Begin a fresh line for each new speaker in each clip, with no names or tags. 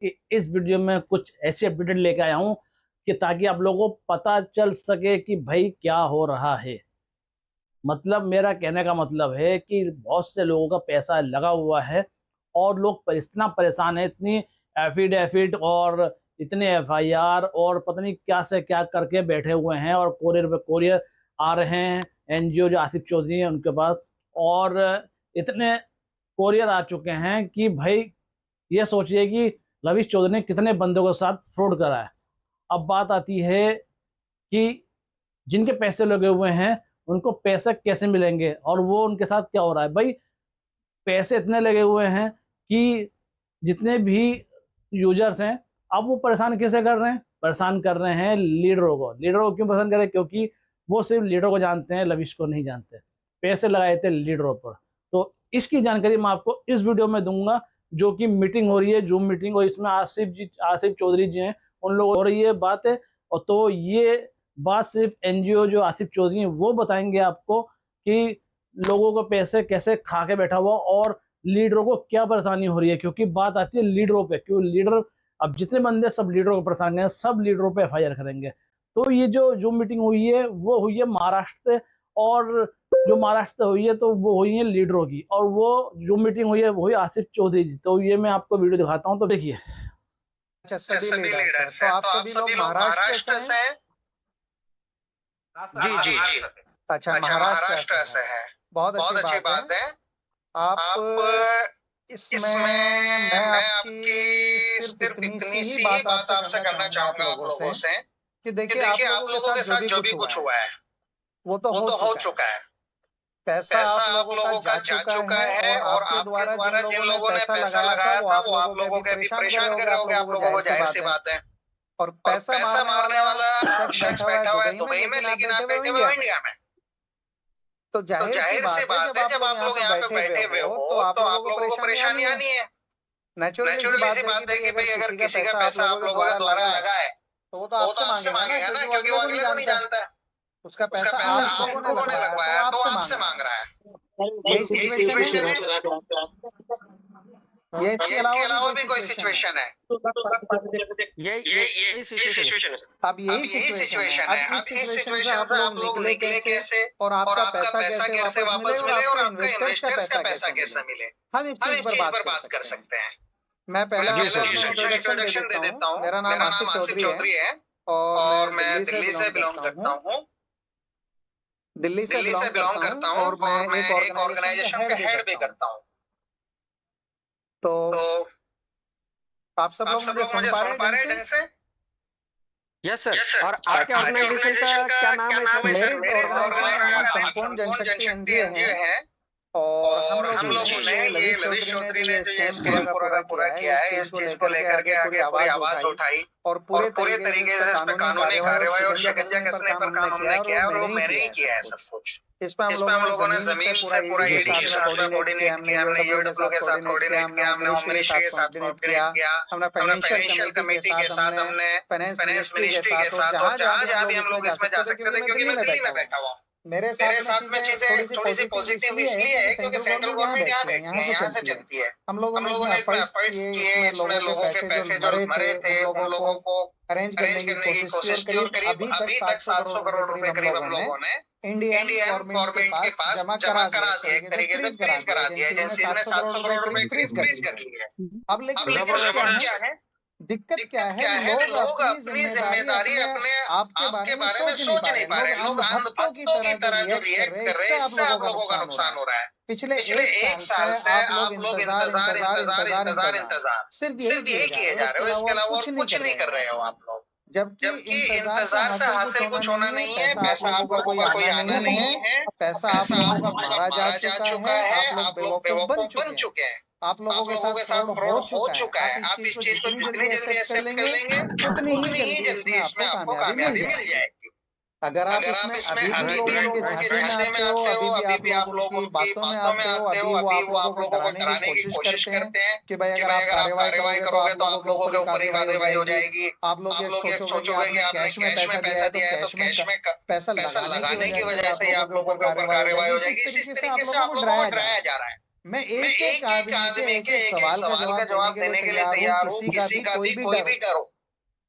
कि इस वीडियो में कुछ ऐसी अपडेट लेके आया हूं कि ताकि आप लोगों को पता चल सके कि भाई क्या हो रहा है। मतलब मेरा कहने का मतलब है कि बहुत से लोगों का पैसा लगा हुआ है और लोग इतना परेशान है, इतनी एफिडेविट और इतने एफआईआर और पता नहीं क्या से क्या करके बैठे हुए हैं और कोरियर पे कोरियर आ रहे हैं। एनजीओ जो आसिफ चौधरी है उनके पास और इतने कोरियर आ चुके हैं कि भाई ये सोचिए कि रवीश चौधरी ने कितने बंदों के साथ फ्रॉड करा है। अब बात आती है कि जिनके पैसे लगे हुए हैं उनको पैसे कैसे मिलेंगे और वो उनके साथ क्या हो रहा है। भाई पैसे इतने लगे हुए हैं कि जितने भी यूजर्स हैं अब वो परेशान कैसे कर रहे हैं, परेशान कर रहे हैं लीडरों को। लीडरों को क्यों पसंद कर रहे हैं? क्योंकि वो सिर्फ लीडरों को जानते हैं, लविश को नहीं जानते। पैसे लगाए थे लीडरों पर। तो इसकी जानकारी मैं आपको इस वीडियो में दूंगा, जो कि मीटिंग हो रही है, जूम मीटिंग, और इसमें आसिफ चौधरी जी हैं, उन लोग हो रही है बात है। और तो ये बात सिर्फ एनजीओ जो आसिफ चौधरी हैं वो बताएंगे आपको कि लोगों को पैसे कैसे खा के बैठा हुआ और लीडरों को क्या परेशानी हो रही है। क्योंकि बात आती है लीडरों पे, क्यों लीडर अब जितने बंदे सब लीडरों को परेशान करेंगे, सब लीडरों पे एफआईआर करेंगे। तो ये जो जूम मीटिंग हुई है वो हुई है महाराष्ट्र से, और जो महाराष्ट्र से हुई है तो वो हुई है लीडरों की, और वो जूम मीटिंग हुई है वो हुई आसिफ चौधरी जी। तो ये मैं आपको वीडियो दिखाता हूँ, तो देखिए।
अच्छा, सभी लीडर्स हैं, तो आप सभी लोग महाराष्ट्र से हैं?
जी जी जी।
अच्छा, महाराष्ट्र से है, बहुत अच्छी बात है। आप इसमें मैं आपकी सिर्फ इतनी सी ही बात आपसे करना चाहूंगा आप लोगों से कि देखिए आप लोगों के साथ जो भी कुछ हुआ है वो तो हो चुका है। पैसा आप लोगों का जा चुका है और आपके द्वारा जिन लोगों ने पैसा लगाया था वो आप लोगों के भी परेशान कर रहे होंगे आप लोगों को, जाहिर सी बात है। और पैसा मारने वाला शख्स बैठा हुआ है दुबई में, लेकिन आप बैठे हुए हो इंडिया में। तो जाहिर सी बात है जब आप लोग यहाँ पे बैठे हुए हो तो आप लोगों को परेशानी आनी है। नेचुरली सी बात है कि भाई अगर किसी का पैसा आप लोगों के द्वारा लगा है तो वो तो आपसे मांगेगा ना, क्योंकि वो अगले को नहीं जानता है। उसका पैसा आप लोगों ने लगवाया तो आपसे मांग रहा है। यही सिचुएशन है। ये इसके अलावा भी कोई सिचुएशन है?
यही सिचुएशन है।
अब यही सिचुएशन है। अब इस सिचुएशन से आप लोग निकले कैसे और आपका पैसा कैसे वापस मिले और आपके इन्वेस्टर्स का पैसा कैसे मिले, हम इस चीज पर बात कर सकते हैं। मैं पहले इंट्रोडक्शन दे देता हूँ। मेरा नाम आसिफ चौधरी है और मैं दिल्ली से बिलोंग करता हूँ। दिल्ली से बिलोंग करता हूँ और मैं एक ऑर्गेनाइजेशन का हेड भी करता हूँ। तो आप सब लोग मुझे सुन पा रहे हैं ढंग से?
Yes sir. और आपके ऑर्गेनाइजेशन का क्या नाम है?
मेरे ऑर्गेनाइजेशन संपूर्ण जनशक्ति एनजीओ है और हम लोगों ने ये लविश चौधरी ने जो ये स्कैम पूरा किया है, इस चीज को लेकर के आगे पूरी आवाज उठाई और पूरे तरीके से इस पे कानूनी कार्रवाई और शिकंजा कसने पर काम हमने किया और वो मैंने ही किया है सब कुछ। इसमें हम लोगों ने जमीन से पूरा ईडी के साथ कोऑर्डिनेट किया, हमने यूडब्ल्यू के साथ कोऑर्डिनेट किया, हमने होम मिनिस्ट्री के साथ कोऑर्डिनेट किया, हमने फाइनेंशियल कमेटी के साथ, हमने फाइनेंस मिनिस्ट्री के साथ, और जहां भी हम लोग इसमें जा सकते थे, क्योंकि मैं दिल्ली में बैठा हुआ हूँ। मेरे साथ में चीजें थोड़ी सी पॉजिटिव इसलिए है क्योंकि सेंट्रल गवर्नमेंट यहाँ बैठती है, यहाँ से चलती है। हम लोगों ने इसमें एफर्ट्स किए, इसमें लोगों के पैसे जो मरे थे उन लोगों को अरेंज करने की कोशिश की और करीब अभी तक 700 करोड़ रुपए करीब हम लोगों ने इंडियन गवर्नमेंट के पास जमा करा दिया, एक तरीके से फ्रीज करा दिया। एजेंसी ने 700 करोड़ रुपए फ्रीज कर लिए। अब लेकिन क्या है दिक्कत, क्या है लोग अपनी जिम्मेदारी अपने आपके बारे में सोच नहीं पा रहे। लोग अंधभक्तों की तरह जो रिएक्ट कर रहे हैं, इससे आप लोगों का नुकसान हो रहा है। पिछले एक साल से आप लोग इंतजार सिर्फ यही किए जा रहे हो, इसके अलावा और कुछ नहीं कर रहे हो आप लोग। जबकि इंतजार से हासिल कुछ होना नहीं है। पैसा आप लोगों का कोई आना नहीं है, पैसा आप लोगों का मारा जा चुका है, आप लोग बेवकूफ बन चुके हैं, आप लोगों के साथ फ्रॉड हो चुका है। आप इस चीज को जितनी जल्दी एक्सेप्ट कर लेंगे उतनी ही जल्दी इसमें आपको कामयाबी मिल जाएगी। अगर आप इसमें अभी भी लोगों के झांसे में आते हो, अभी भी आप लोगों की बातों में आते हो, अभी वो आप लोगों को डराने की कोशिश करते हैं कि भाई अगर आप कार्रवाई करोगे तो आप लोगों के ऊपर ही कार्रवाई हो जाएगी। आप लोग ये सोचोगे कि आपने कैश में पैसा दिया है तो कैश में पैसा लगाने की वजह से आप लोगों के ऊपर कार्रवाई हो जाएगी। इस तरीके से आप लोगों को डराया जा रहा है। मैं एक एक आदमी के एक एक सवाल का जवाब देने के लिए तैयार हूँ, किसी का भी कोई भी डर हो,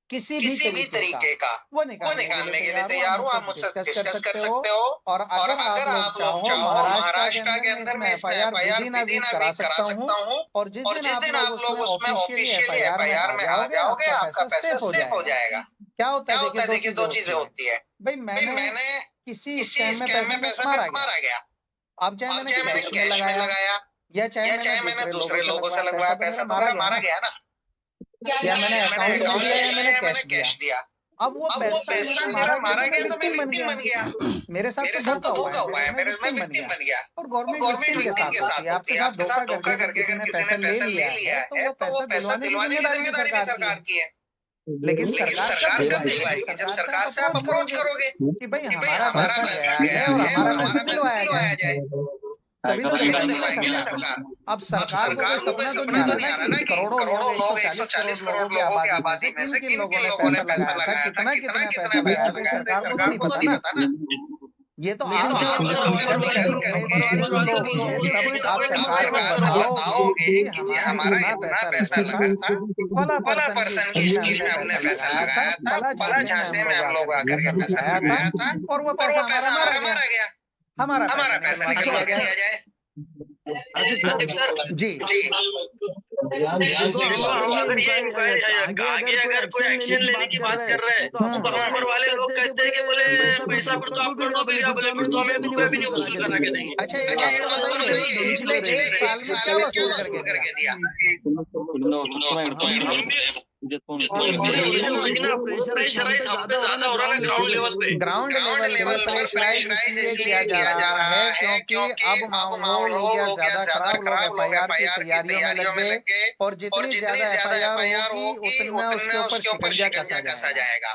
किसी भी तरीके का वो निकालने के लिए तैयार हूँ। आप मुझसे डिस्कस कर सकते हो। और अगर आप लोग चाहो महाराष्ट्र के अंदर मैं इसमें FIR विदिन अ वीक करा सकता हूँ। और जिस दिन आप लोग उसमें ऑफिशियली FIR में आ जाओगे आपका पैसा सेफ हो जाएगा। क्या होता है, देखिए दो चीजें होती है। भाई मैंने किसी स्कैम में पैसा मारा गया, अब चाहे मैंने कैश में लगाया या चाहे मैंने दूसरे लोगों से लगवाया, पैसा तो मेरा मारा गया ना। या मैंने अकाउंट दिया या मैंने कैश दिया। अब वो पैसा मेरा मारा गया तो मैं विक्टिम बन गया। मेरे साथ तो धोखा हुआ है, मैं विक्टिम बन गया। और गवर्नमेंट विक्टिम के साथ होती है, आपके साथ धोखा करके अगर किसी ने पैसा ले लिया है तो वो पैसा दिलवाने की जिम्मेदारी भी सरकार की है। लेकिन सरकार कब दिलवाएगी? जब सरकार से आप अप्रोच करोगे कि भाई हमारा पैसा गया है और हमारा पैसा दिलवाया जाए, तभी तो दिलवाएगी ना सरकार। अब सरकार को कोई सपना तो नहीं आ रहा ना कि करोड़ों लोग 140 करोड़ लोगों की आबादी में से किन लोगों ने पैसा लगाया था, कितना पैसा लगाया था, सरकार को तो नहीं पता ना। ये तो आप आप सरकार को बताओगे कि जी हमारा इतना पैसा लगा था, फला पर्सन की स्कीम में हमने पैसा लगाया था, फला झांसे में हम लोग आकर के पैसा लगाया था और वो पैसा हमारा मारा गया, हमारा पैसा निकलवा दिया जाए। जी
अगर ये इंक्वायरी आगे अगर कोई एक्शन लेने की बात कर रहे हैं तो ऊपर वाले लोग कहते हैं कि बोले पैसा फिर तो आप कर दो, फिर बोले फिर तो हमें कोई भी नहीं वसूल करा के देंगे।
अच्छा ये बताइए पिछले 1 साल में क्या वसूल करके दिया?
प्रेशराइज हम पे ज्यादा हो रहा है ग्राउंड लेवल पे
प्रेशराइज इसलिए किया जा रहा है क्योंकि अब माहौल हो गया ज्यादा खराब, लोग FIR की तैयारियों में लग गए और जितनी ज्यादा FIR होगी उतना उसके ऊपर शिकंजा कसा जाएगा।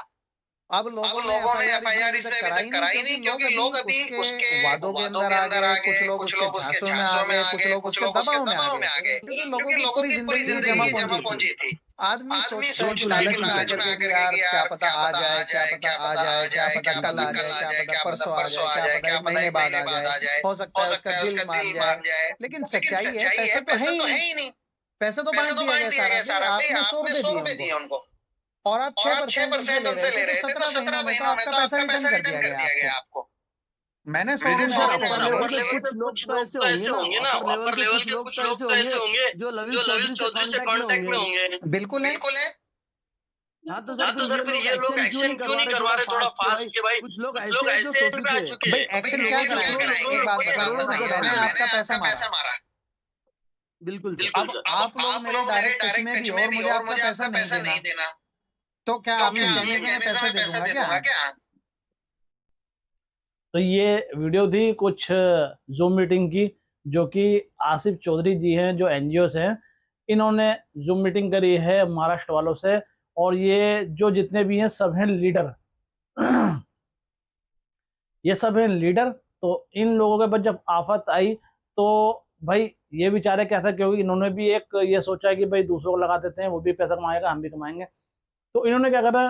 अब लोगों ने FIR इसमें अभी तक कराई नहीं क्योंकि लोग अभी उसके वादों के अंदर आ गए, कुछ लोग उसके झांसों में आ गए, कुछ लोग उसके दबाव में आ गए, क्योंकि लोगों की पूरी जिंदगी जमा पूंजी थी। आदमी सोचता है कि लालच में आकर के यार क्या पता आ जाए, क्या पता कल आ जाए, क्या पता परसों आ जाए, क्या पता 1 महीने बाद आ जाए, हो सकता है उसका दिल मान जाए। लेकिन सच्चाई है पैसा तो है ही नहीं, पैसा तो बांट दिया गया सारा, आपने 100 रुपए दिए उनको और आप 6% उनसे ले रहे थे, तो 17 महीनों में तो आपका पैसा रिटर्न कर दिया गया आपको। मैंने 100
कुछ लोग तो ऐसे होंगे ना, अपर लेवल के कुछ लोग तो ऐसे होंगे जो लविश चौधरी से कांटेक्ट में होंगे।
बिल्कुल है।
हाँ तो सर फिर ये लोग एक्शन क्यों नहीं करवा रहे थोड़ा फास्ट के भाई? कुछ लोग ऐसे आ चुके हैं।
भाई एक्शन क्या कराएंगे? बात बताइए, मैंने आपका पैसा मारा,
बिल्कुल
अब आप लोग मेरे डायरेक्ट टच में भी और मुझे आपका पैसा नहीं देना, तो क्या आप पैसा दे दूंगा क्या?
तो ये वीडियो थी कुछ जूम मीटिंग की, जो कि आसिफ चौधरी जी हैं जो NGO से हैं, इन्होंने जूम मीटिंग करी है महाराष्ट्र वालों से। और ये जो जितने भी हैं सब हैं लीडर ये सब हैं लीडर। तो इन लोगों के पास जब आफत आई तो भाई ये बेचारे क्या था, क्योंकि इन्होंने भी एक ये सोचा कि भाई दूसरों को लगा देते हैं, वो भी पैसा कमाएगा हम भी कमाएंगे। तो इन्होंने क्या करा,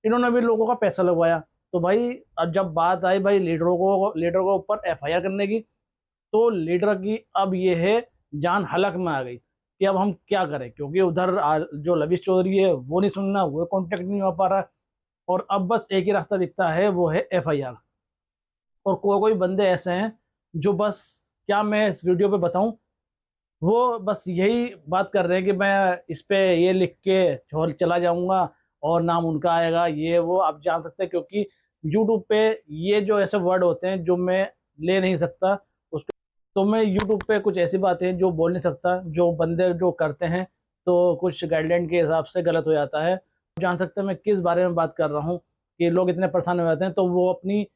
इन्होंने भी लोगों का पैसा लगवाया। तो भाई अब जब बात आई भाई लीडर को ऊपर FIR करने की, तो लीडर की अब ये है जान हलक में आ गई कि अब हम क्या करें, क्योंकि उधर जो लविश चौधरी है वो नहीं सुनना, वो कांटेक्ट नहीं हो पा रहा। और अब बस एक ही रास्ता दिखता है, वो है FIR। और कोई बंदे ऐसे हैं जो बस क्या मैं इस वीडियो पे बताऊं, वो बस यही बात कर रहे हैं कि मैं इस पे ये लिख के छोड़ चला जाऊंगा और नाम उनका आएगा, ये वो आप जान सकते हैं। क्योंकि यूट्यूब पे ये जो ऐसे वर्ड होते हैं जो मैं ले नहीं सकता उसको, तो मैं यूट्यूब पे कुछ ऐसी बातें जो बोल नहीं सकता, जो बंदे जो करते हैं तो कुछ गाइडलाइन के हिसाब से गलत हो जाता है। जान सकते हैं मैं किस बारे में बात कर रहा हूँ कि लोग इतने परेशान हो जाते हैं, तो वो अपनी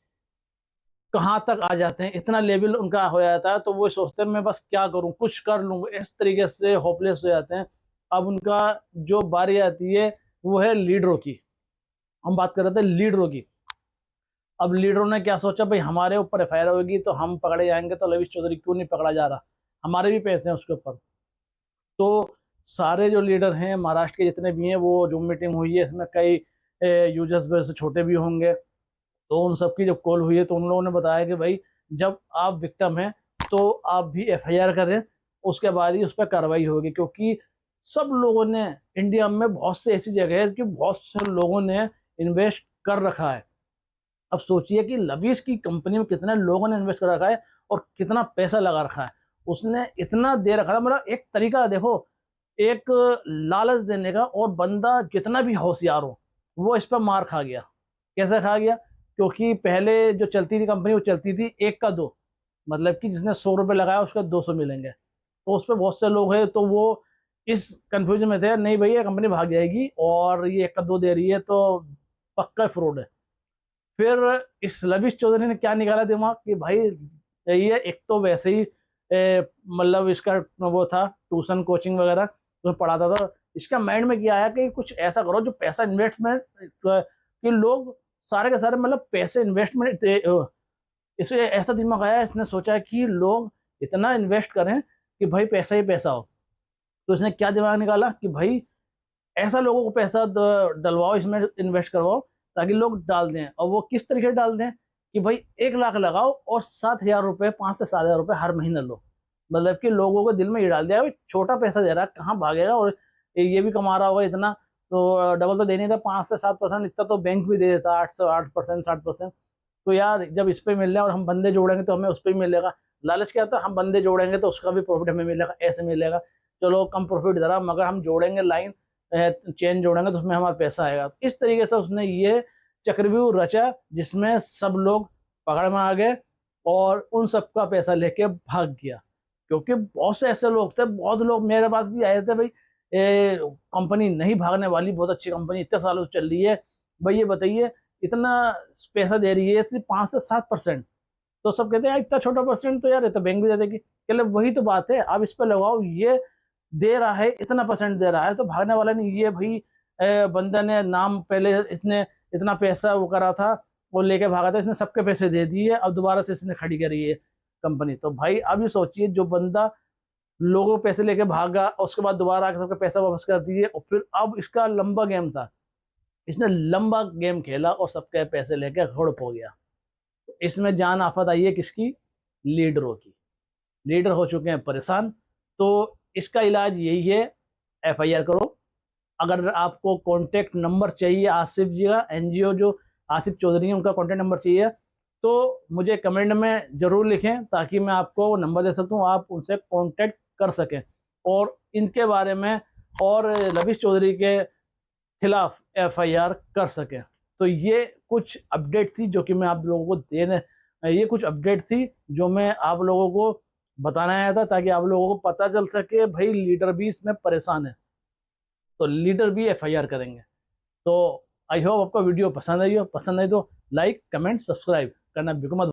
कहाँ तक आ जाते हैं, इतना लेवल उनका हो जाता है, तो वो सोचते हैं मैं बस क्या करूं, कुछ कर लूँ, इस तरीके से होपलेस हो जाते हैं। अब उनका जो बारी आती है वो है लीडरों की। हम बात कर रहे थे लीडरों की। अब लीडरों ने क्या सोचा, भाई हमारे ऊपर FIR होगी तो हम पकड़े जाएंगे, तो लविश चौधरी क्यों नहीं पकड़ा जा रहा, हमारे भी पैसे हैं उसके ऊपर। तो सारे जो लीडर हैं महाराष्ट्र के जितने भी हैं, वो जूम मीटिंग हुई है, इसमें कई यूजर्स छोटे भी होंगे, तो उन सबकी जब कॉल हुई है तो उन लोगों ने बताया कि भाई जब आप विक्टिम हैं तो आप भी FIR करें, उसके बाद ही उस पर कार्रवाई होगी, क्योंकि सब लोगों ने, इंडिया में बहुत से ऐसी जगह है कि बहुत से लोगों ने इन्वेस्ट कर रखा है। अब सोचिए कि लवीज की कंपनी में कितने लोगों ने इन्वेस्ट कर रखा है और कितना पैसा लगा रखा है। उसने इतना दे रखा था, मतलब एक तरीका देखो, एक लालच देने का, और बंदा जितना भी होशियार हो वो इस पर मार खा गया। कैसे खा गया? क्योंकि पहले जो चलती थी कंपनी, वो चलती थी 1 का 2, मतलब कि जिसने 100 रुपये लगाया उसका 200 मिलेंगे। तो उस पर बहुत से लोग हैं, तो वो इस कंफ्यूजन में थे, नहीं भैया कंपनी भाग जाएगी और ये 1 का 2 दे रही है तो पक्का फ्रॉड है। फिर इस लविश चौधरी ने क्या निकाला दिमाग कि भाई ये एक तो वैसे ही मतलब इसका वो था ट्यूशन कोचिंग वगैरह तो पढ़ाता था। इसका माइंड में क्या आया कि कुछ ऐसा करो जो पैसा इन्वेस्टमेंट कि लोग सारे के सारे मतलब पैसे इन्वेस्टमेंट, इसे ऐसा दिमाग आया, इसने सोचा कि लोग इतना इन्वेस्ट करें कि भाई पैसा ही पैसा हो। तो इसने क्या दिमाग निकाला कि भाई ऐसा लोगों को पैसा डलवाओ, इसमें इन्वेस्ट करवाओ ताकि लोग डाल दें। और वो किस तरीके से डाल दें कि भाई 1 लाख लगाओ और 7,000 रुपये, 5 से 7,000 रुपये हर महीने लो। मतलब कि लोगों को दिल में ये डाल दिया भाई छोटा पैसा दे रहा है, कहाँ भागेगा, और ये भी कमा रहा होगा इतना, तो डबल तो देने था 5 से 7%, इतना तो बैंक भी दे देता, 8 से 8%, 60%। तो यार जब इस पर मिल रहा है और हम बंदे जोड़ेंगे तो हमें उस पर भी मिलेगा। लालच क्या था, हम बंदे जोड़ेंगे तो उसका भी प्रॉफिट हमें मिलेगा, ऐसे मिलेगा। चलो कम प्रॉफिट दे रहा, मगर हम जोड़ेंगे लाइन, चेन जोड़ेंगे तो उसमें हमारा पैसा आएगा। इस तरीके से उसने ये चक्रव्यूह रचा जिसमें सब लोग पकड़ में आ गए और उन सबका पैसा लेके भाग गया। क्योंकि बहुत से ऐसे लोग थे, बहुत लोग मेरे पास भी आए थे, भाई कंपनी नहीं भागने वाली, बहुत अच्छी कंपनी इतने सालों से चल रही है, भाई ये बताइए इतना पैसा दे रही है सिर्फ 5 से 7%। तो सब कहते हैं इतना छोटा परसेंट तो यार ये तो बैंक भी दे देगी। चलो वही तो बात है, आप इस पर लगाओ, ये दे रहा है इतना परसेंट दे रहा है तो भागने वाला नहीं। ये भाई बंदा ने नाम पहले इसने इतना पैसा वो करा था, वो लेके भागा था, इसने सबके पैसे दे दिए, अब दोबारा से इसने खड़ी करी है कंपनी। तो भाई अब ये सोचिए, जो बंदा लोगों के पैसे लेके भागा और उसके बाद दोबारा आके सबका पैसा वापस कर दिए, और फिर अब इसका लंबा गेम था, इसने लंबा गेम खेला और सबके पैसे लेके घोड़ हो गया। तो इसमें जान आफत आई है किसकी? लीडरों की। लीडर हो चुके हैं परेशान। तो इसका इलाज यही है, FIR करो। अगर आपको कॉन्टेक्ट नंबर चाहिए आसिफ जी का, NGO जो आसिफ चौधरी है उनका कॉन्टेक्ट नंबर चाहिए, तो मुझे कमेंट में ज़रूर लिखें ताकि मैं आपको वो नंबर दे सकूँ, आप उनसे कॉन्टेक्ट कर सकें और इनके बारे में और लविश चौधरी के खिलाफ FIR कर सकें। तो ये कुछ अपडेट थी जो कि मैं आप लोगों को ये कुछ अपडेट थी जो मैं आप लोगों को बताना आया था, ताकि आप लोगों को पता चल सके भाई लीडर भी इसमें परेशान है, तो लीडर भी FIR करेंगे। तो आई होप आपको वीडियो पसंद आई हो, पसंद आई तो लाइक कमेंट सब्सक्राइब करना बिल्कुल मत